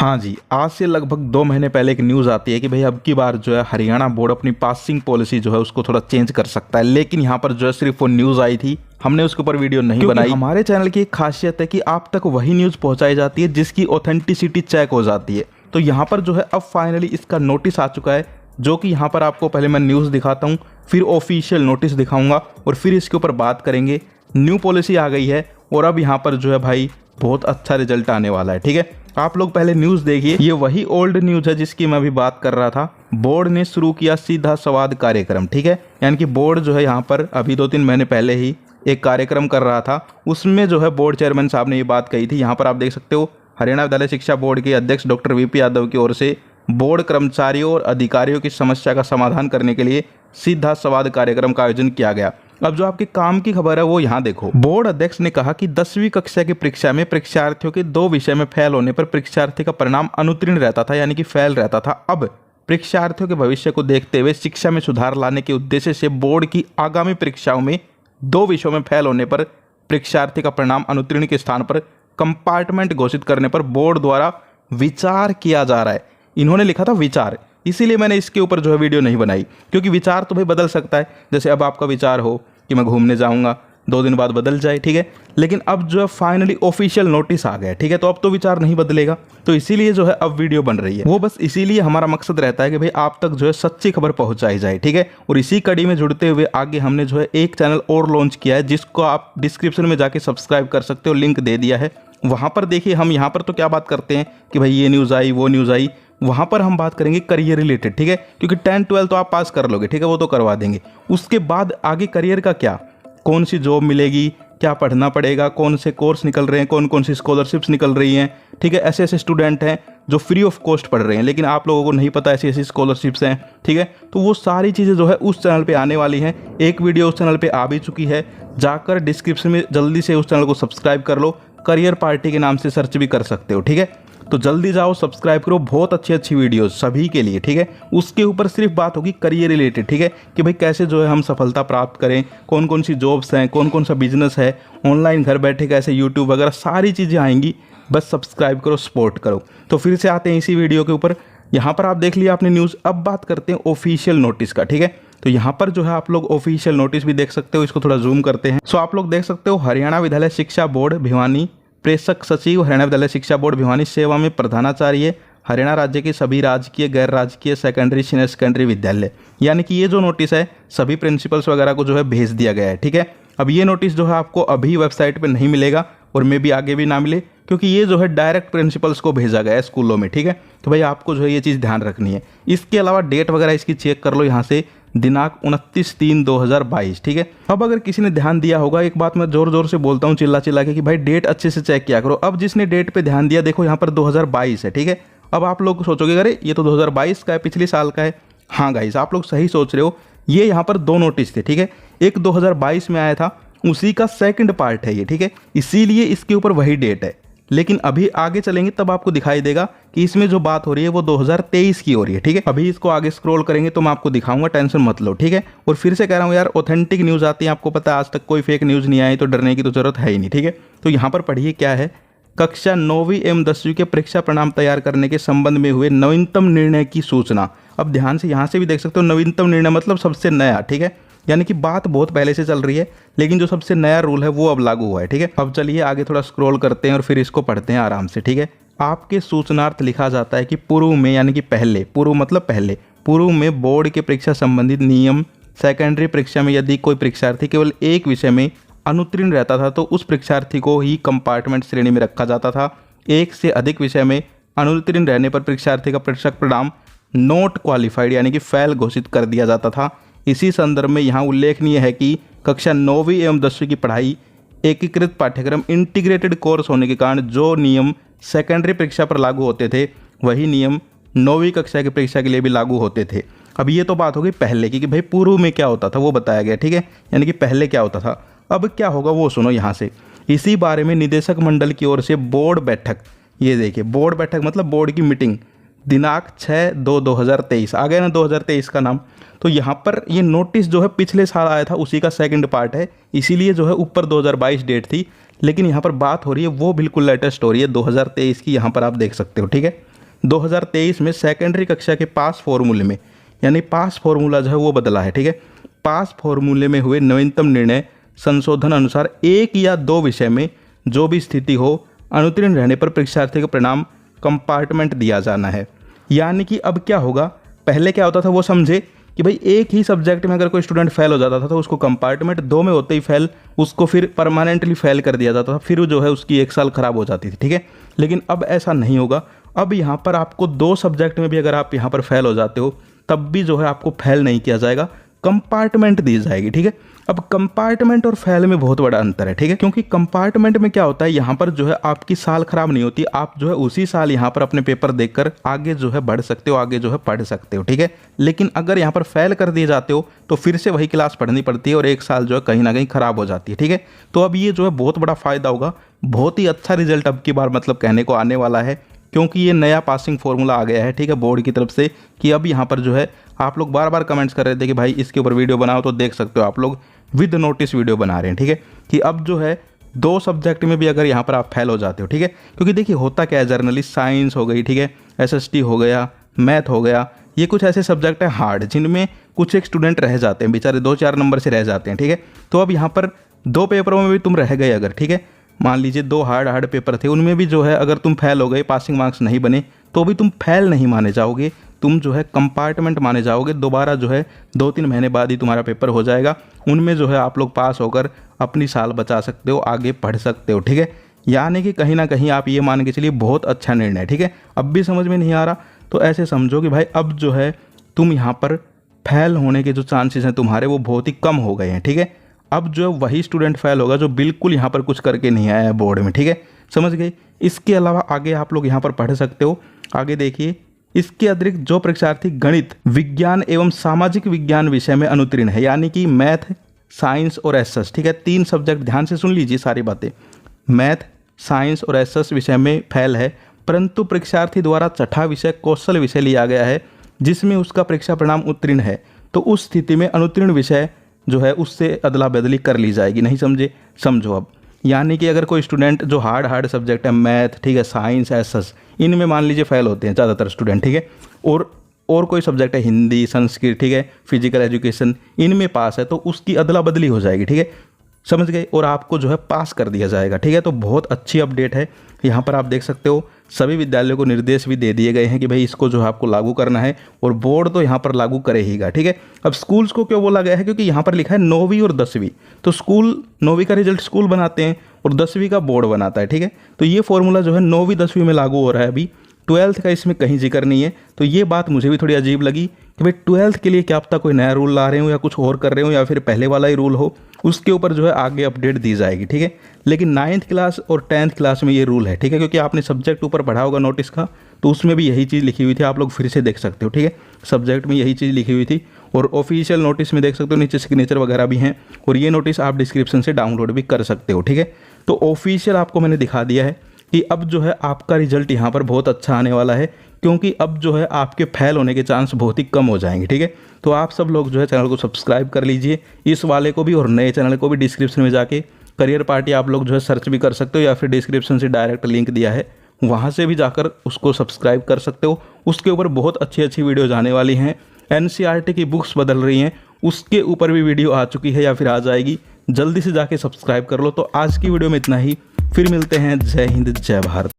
हाँ जी, आज से लगभग 2 महीने पहले एक न्यूज़ आती है कि भाई अब की बार जो है हरियाणा बोर्ड अपनी पासिंग पॉलिसी जो है उसको थोड़ा चेंज कर सकता है। लेकिन यहाँ पर जो है सिर्फ वो न्यूज़ आई थी, हमने उसके ऊपर वीडियो नहीं बनाई। हमारे चैनल की एक खासियत है कि आप तक वही न्यूज़ पहुँचाई जाती है जिसकी ऑथेंटिसिटी चेक हो जाती है। तो यहाँ पर जो है अब फाइनली इसका नोटिस आ चुका है, जो कि यहाँ पर आपको पहले मैं न्यूज़ दिखाता हूँ, फिर ऑफिशियल नोटिस दिखाऊंगा और फिर इसके ऊपर बात करेंगे। न्यू पॉलिसी आ गई है और अब यहाँ पर जो है भाई बहुत अच्छा रिजल्ट आने वाला है। ठीक है, आप लोग पहले न्यूज़ देखिए। ये वही ओल्ड न्यूज़ है जिसकी मैं अभी बात कर रहा था। बोर्ड ने शुरू किया सीधा संवाद कार्यक्रम। ठीक है, यानी कि बोर्ड जो है यहाँ पर अभी 2-3 महीने पहले ही एक कार्यक्रम कर रहा था, उसमें जो है बोर्ड चेयरमैन साहब ने ये बात कही थी। यहाँ पर आप देख सकते हो, हरियाणा विद्यालय शिक्षा बोर्ड के अध्यक्ष डॉक्टर वीपी यादव की ओर से बोर्ड कर्मचारियों और अधिकारियों की समस्या का समाधान करने के लिए सीधा संवाद कार्यक्रम का आयोजन किया गया। अब जो आपके काम की खबर है वो यहाँ देखो। बोर्ड अध्यक्ष ने कहा कि 10वीं कक्षा की परीक्षा में परीक्षार्थियों के 2 विषय में फेल होने पर परीक्षार्थी का परिणाम अनुत्तीर्ण रहता था, यानी कि फेल रहता था। अब परीक्षार्थियों के भविष्य को देखते हुए शिक्षा में सुधार लाने के उद्देश्य से बोर्ड की आगामी परीक्षाओं में 2 विषयों में फेल होने पर परीक्षार्थी का परिणाम अनुत्तीर्ण के स्थान पर कंपार्टमेंट घोषित करने पर बोर्ड द्वारा विचार किया जा रहा है। इन्होंने लिखा था विचार, इसीलिए मैंने इसके ऊपर जो है वीडियो नहीं बनाई, क्योंकि विचार तो भाई बदल सकता है। जैसे अब आपका विचार हो कि मैं घूमने जाऊंगा, 2 दिन बाद बदल जाए। ठीक है, लेकिन अब जो है फाइनली ऑफिशियल नोटिस आ गया। ठीक है, तो अब तो विचार नहीं बदलेगा, तो इसीलिए जो है अब वीडियो बन रही है। वो बस इसीलिए हमारा मकसद रहता है कि भाई आप तक जो है सच्ची खबर पहुंचाई जाए। ठीक है, और इसी कड़ी में जुड़ते हुए आगे हमने जो है एक चैनल और लॉन्च किया है, जिसको आप डिस्क्रिप्शन में जाके सब्सक्राइब कर सकते हो, लिंक दे दिया है। वहां पर देखिए, हम यहाँ पर तो क्या बात करते हैं कि भाई ये न्यूज़ आई वो न्यूज़ आई, वहां पर हम बात करेंगे करियर रिलेटेड। ठीक है, क्योंकि 10-12 तो आप पास कर लोगे, ठीक है, वो तो करवा देंगे। उसके बाद आगे करियर का क्या, कौन सी जॉब मिलेगी, क्या पढ़ना पड़ेगा, कौन से कोर्स निकल रहे हैं, कौन कौन सी स्कॉलरशिप्स निकल रही हैं। ठीक है, ऐसे ऐसे स्टूडेंट हैं जो फ्री ऑफ कॉस्ट पढ़ रहे हैं, लेकिन आप लोगों को नहीं पता ऐसी ऐसी स्कॉलरशिप्स हैं। ठीक है, तो वो सारी चीज़ें जो है उस चैनल पे आने वाली हैं। एक वीडियो उस चैनल पे आ भी चुकी है, जाकर डिस्क्रिप्शन में जल्दी से उस चैनल को सब्सक्राइब कर लो। करियर पार्टी के नाम से सर्च भी कर सकते हो। ठीक है, तो जल्दी जाओ सब्सक्राइब करो, बहुत अच्छी अच्छी वीडियोस सभी के लिए। ठीक है, उसके ऊपर सिर्फ बात होगी करियर रिलेटेड। ठीक है, कि भाई कैसे जो है हम सफलता प्राप्त करें, कौन कौन सी जॉब्स हैं, कौन कौन सा बिजनेस है, ऑनलाइन घर बैठे कैसे यूट्यूब वगैरह सारी चीज़ें आएंगी। बस सब्सक्राइब करो, सपोर्ट करो। तो फिर से आते हैं इसी वीडियो के ऊपर। यहाँ पर आप देख लिया आपने न्यूज़, अब बात करते हैं ऑफिशियल नोटिस का। ठीक है, तो यहाँ पर जो है आप लोग ऑफिशियल नोटिस भी देख सकते हो, इसको थोड़ा जूम करते हैं। सो आप लोग देख सकते हो, हरियाणा विद्यालय शिक्षा बोर्ड भिवानी, प्रेषक सचिव हरियाणा विद्यालय शिक्षा बोर्ड भिवानी सेवा में प्रधानाचार्य हरियाणा राज्य के सभी राजकीय गैर राजकीय सेकेंडरी सीनियर सेकेंडरी विद्यालय। यानी कि ये जो नोटिस है सभी प्रिंसिपल्स वगैरह को जो है भेज दिया गया है। ठीक है, अब ये नोटिस जो है आपको अभी वेबसाइट पे नहीं मिलेगा और मे भी आगे भी ना मिले, क्योंकि ये जो है डायरेक्ट प्रिंसिपल्स को भेजा गया है स्कूलों में। ठीक है, तो भाई आपको जो है ये चीज़ ध्यान रखनी है। इसके अलावा डेट वगैरह इसकी चेक कर लो यहाँ से, दिनांक 29/3/2022। ठीक है, अब अगर किसी ने ध्यान दिया होगा, एक बात मैं जोर जोर से बोलता हूँ चिल्ला चिल्ला के कि भाई डेट अच्छे से चेक किया करो। अब जिसने डेट पे ध्यान दिया, देखो यहाँ पर 2022 है। ठीक है, अब आप लोग सोचोगे अरे ये तो 2022 का है, पिछले साल का है। हाँ गाइस, आप लोग सही सोच रहे हो, ये यहाँ पर 2 नोटिस थे। ठीक है, एक 2022 में आया था, उसी का सेकंड पार्ट है ये। ठीक है, इसीलिए इसके ऊपर वही डेट है, लेकिन अभी आगे चलेंगे तब आपको दिखाई देगा कि इसमें जो बात हो रही है वो 2023 की हो रही है। ठीक है, अभी इसको आगे स्क्रॉल करेंगे तो मैं आपको दिखाऊंगा, टेंशन मत लो। ठीक है, और फिर से कह रहा हूँ यार, ऑथेंटिक न्यूज़ आती है, आपको पता है आज तक कोई फेक न्यूज़ नहीं आई, तो डरने की तो जरूरत है ही नहीं। ठीक है, तो यहाँ पर पढ़िए क्या है, कक्षा 9वीं एवं 10वीं के परीक्षा परिणाम तैयार करने के संबंध में हुए नवीनतम निर्णय की सूचना। अब ध्यान से यहाँ से भी देख सकते हो, नवीनतम निर्णय मतलब सबसे नया। ठीक है, यानी कि बात बहुत पहले से चल रही है, लेकिन जो सबसे नया रूल है वो अब लागू हुआ है। ठीक है, अब चलिए आगे थोड़ा स्क्रॉल करते हैं और फिर इसको पढ़ते हैं आराम से। ठीक है, आपके सूचनार्थ लिखा जाता है कि पूर्व में, यानी कि पहले, पूर्व मतलब पहले, पूर्व में बोर्ड के परीक्षा संबंधित नियम सेकेंडरी परीक्षा में यदि कोई परीक्षार्थी केवल एक विषय में अनुत्तीर्ण रहता था तो उस परीक्षार्थी को ही कंपार्टमेंट श्रेणी में रखा जाता था। एक से अधिक विषय में अनुत्तीर्ण रहने पर परीक्षार्थी का परीक्षक परिणाम नॉट क्वालिफाइड यानी कि फेल घोषित कर दिया जाता था। इसी संदर्भ में यहाँ उल्लेखनीय है कि कक्षा 9वीं एवं 10वीं की पढ़ाई एकीकृत पाठ्यक्रम इंटीग्रेटेड कोर्स होने के कारण जो नियम सेकेंडरी परीक्षा पर लागू होते थे वही नियम 9वीं कक्षा की परीक्षा के लिए भी लागू होते थे। अब ये तो बात हो गई पहले की कि भाई पूर्व में क्या होता था वो बताया गया। ठीक है, यानी कि पहले क्या होता था, अब क्या होगा वो सुनो यहाँ से। इसी बारे में निदेशक मंडल की ओर से बोर्ड बैठक, ये देखिए बोर्ड बैठक मतलब बोर्ड की मीटिंग, दिनांक 6/2/2023 आ गया ना 2023 का नाम। तो यहाँ पर ये नोटिस जो है पिछले साल आया था, उसी का सेकंड पार्ट है, इसीलिए जो है ऊपर 2022 डेट थी, लेकिन यहाँ पर बात हो रही है वो बिल्कुल लेटेस्ट हो रही है 2023 की, यहाँ पर आप देख सकते हो। ठीक है, 2023 में सेकेंडरी कक्षा के पास फॉर्मूले में, यानी पास फॉर्मूला जो है वो बदला है, ठीक है। पास फॉर्मूले में हुए नवीनतम निर्णय संशोधन अनुसार एक या दो विषय में जो भी स्थिति हो, अनुत्तीर्ण रहने पर परीक्षार्थी का परिणाम कंपार्टमेंट दिया जाना है। यानी कि अब क्या होगा, पहले क्या होता था वो समझे कि भाई एक ही सब्जेक्ट में अगर कोई स्टूडेंट फेल हो जाता था तो उसको कंपार्टमेंट 2 में होते ही फेल, उसको फिर परमानेंटली फेल कर दिया जाता था, फिर जो है उसकी 1 साल खराब हो जाती थी, ठीक है। लेकिन अब ऐसा नहीं होगा। अब यहाँ पर आपको 2 सब्जेक्ट में भी अगर आप यहाँ पर फेल हो जाते हो तब भी जो है आपको फेल नहीं किया जाएगा, कंपार्टमेंट दी जाएगी, ठीक है। अब कंपार्टमेंट और फेल में बहुत बड़ा अंतर है, ठीक है। क्योंकि कंपार्टमेंट में क्या होता है, यहाँ पर जो है आपकी साल खराब नहीं होती, आप जो है उसी साल यहाँ पर अपने पेपर देकर आगे जो है बढ़ सकते हो, आगे जो है पढ़ सकते हो, ठीक है। लेकिन अगर यहाँ पर फेल कर दिए जाते हो तो फिर से वही क्लास पढ़नी पड़ती है और 1 साल जो है कहीं ना कहीं खराब हो जाती है, ठीक है। तो अब ये जो है बहुत बड़ा फायदा होगा, बहुत ही अच्छा रिजल्ट अब की बार मतलब कहने को आने वाला है, क्योंकि ये नया पासिंग फॉर्मूला आ गया है, ठीक है, बोर्ड की तरफ से। कि अब यहाँ पर जो है आप लोग बार बार कमेंट्स कर रहे थे कि भाई इसके ऊपर वीडियो बनाओ, तो देख सकते हो आप लोग विद नोटिस वीडियो बना रहे हैं, ठीक है। कि अब जो है 2 सब्जेक्ट में भी अगर यहाँ पर आप फेल हो जाते हो, ठीक है। क्योंकि देखिए होता क्या है, जर्नली साइंस हो गई, ठीक है, SST हो गया, मैथ हो गया, ये कुछ ऐसे सब्जेक्ट हैं हार्ड जिनमें कुछ एक स्टूडेंट रह जाते हैं, बेचारे 2-4 नंबर से रह जाते हैं, ठीक है। तो अब यहाँ पर 2 पेपरों में भी तुम रह गए अगर, ठीक है, मान लीजिए 2 हार्ड पेपर थे, उनमें भी जो है अगर तुम फेल हो गए, पासिंग मार्क्स नहीं बने, तो भी तुम फेल नहीं माने जाओगे, तुम जो है कंपार्टमेंट माने जाओगे। दोबारा जो है 2-3 महीने बाद ही तुम्हारा पेपर हो जाएगा, उनमें जो है आप लोग पास होकर अपनी साल बचा सकते हो, आगे पढ़ सकते हो, ठीक है। यानी कि कहीं ना कहीं आप ये मान के चलिए बहुत अच्छा निर्णय है, ठीक है। अब भी समझ में नहीं आ रहा तो ऐसे समझो कि भाई अब जो है तुम यहाँ पर फेल होने के जो चांसेस हैं तुम्हारे वो बहुत ही कम हो गए हैं, ठीक है। अब जो है वही स्टूडेंट फेल होगा जो बिल्कुल यहाँ पर कुछ करके नहीं आया है बोर्ड में, ठीक है, समझ गए। इसके अलावा आगे आप लोग यहाँ पर पढ़ सकते हो, आगे देखिए। इसके अतिरिक्त जो परीक्षार्थी गणित, विज्ञान एवं सामाजिक विज्ञान विषय में अनुत्तीर्ण है, यानी कि मैथ, साइंस और एसएस, ठीक है, 3 सब्जेक्ट, ध्यान से सुन लीजिए सारी बातें। मैथ, साइंस और एसएस विषय में फेल है, परंतु परीक्षार्थी द्वारा छठा विषय कौशल विषय लिया गया है जिसमें उसका परीक्षा परिणाम उत्तीर्ण है, तो उस स्थिति में अनुत्तीर्ण विषय जो है उससे अदला बदली कर ली जाएगी। नहीं समझे, समझो अब। यानी कि अगर कोई स्टूडेंट जो हार्ड सब्जेक्ट है, मैथ, ठीक है, साइंस, एसएस, इनमें मान लीजिए फेल होते हैं ज़्यादातर स्टूडेंट, ठीक है, और कोई सब्जेक्ट है हिंदी, संस्कृत, ठीक है, फिजिकल एजुकेशन, इनमें पास है तो उसकी अदला बदली हो जाएगी, ठीक है, समझ गए, और आपको जो है पास कर दिया जाएगा, ठीक है। तो बहुत अच्छी अपडेट है। यहाँ पर आप देख सकते हो सभी विद्यालयों को निर्देश भी दे दिए गए हैं कि भाई इसको जो है आपको लागू करना है, और बोर्ड तो यहाँ पर लागू करेगा, ठीक है। अब स्कूल्स को क्यों बोला गया है, क्योंकि यहाँ पर लिखा है 9वीं और 10वीं, तो स्कूल 9वीं का रिजल्ट स्कूल बनाते हैं और 10वीं का बोर्ड बनाता है, ठीक है। तो ये फॉर्मूला जो है 9वीं 10वीं में लागू हो रहा है, अभी 12th का इसमें कहीं जिक्र नहीं है। तो ये बात मुझे भी थोड़ी अजीब लगी कि भाई 12th के लिए क्या पता कोई नया रूल ला रहे हो या कुछ और कर रहे हो, या फिर पहले वाला ही रूल हो, उसके ऊपर जो है आगे अपडेट दी जाएगी, ठीक है। लेकिन 9th क्लास और 10th क्लास में ये रूल है, ठीक है, क्योंकि आपने सब्जेक्ट ऊपर पढ़ा होगा नोटिस का, तो उसमें भी यही चीज़ लिखी हुई थी, आप लोग फिर से देख सकते हो, ठीक है। सब्जेक्ट में यही चीज़ लिखी हुई थी, और ऑफिशियल नोटिस में देख सकते हो नीचे सिग्नेचर वगैरह भी हैं, और ये नोटिस आप डिस्क्रिप्शन से डाउनलोड भी कर सकते हो, ठीक है। तो ऑफिशियल आपको मैंने दिखा दिया है कि अब जो है आपका रिजल्ट यहाँ पर बहुत अच्छा आने वाला है, क्योंकि अब जो है आपके फेल होने के चांस बहुत ही कम हो जाएंगे, ठीक है। तो आप सब लोग जो है चैनल को सब्सक्राइब कर लीजिए, इस वाले को भी और नए चैनल को भी। डिस्क्रिप्शन में जाके करियर पार्टी आप लोग जो है सर्च भी कर सकते हो, या फिर डिस्क्रिप्शन से डायरेक्ट लिंक दिया है, वहाँ से भी जाकर उसको सब्सक्राइब कर सकते हो। उसके ऊपर बहुत अच्छी वीडियोज आने वाली हैं। NCERT की बुक्स बदल रही हैं, उसके ऊपर भी वीडियो आ चुकी है या फिर आ जाएगी, जल्दी से जाके सब्सक्राइब कर लो। तो आज की वीडियो में इतना ही, फिर मिलते हैं। जय हिंद, जय भारत।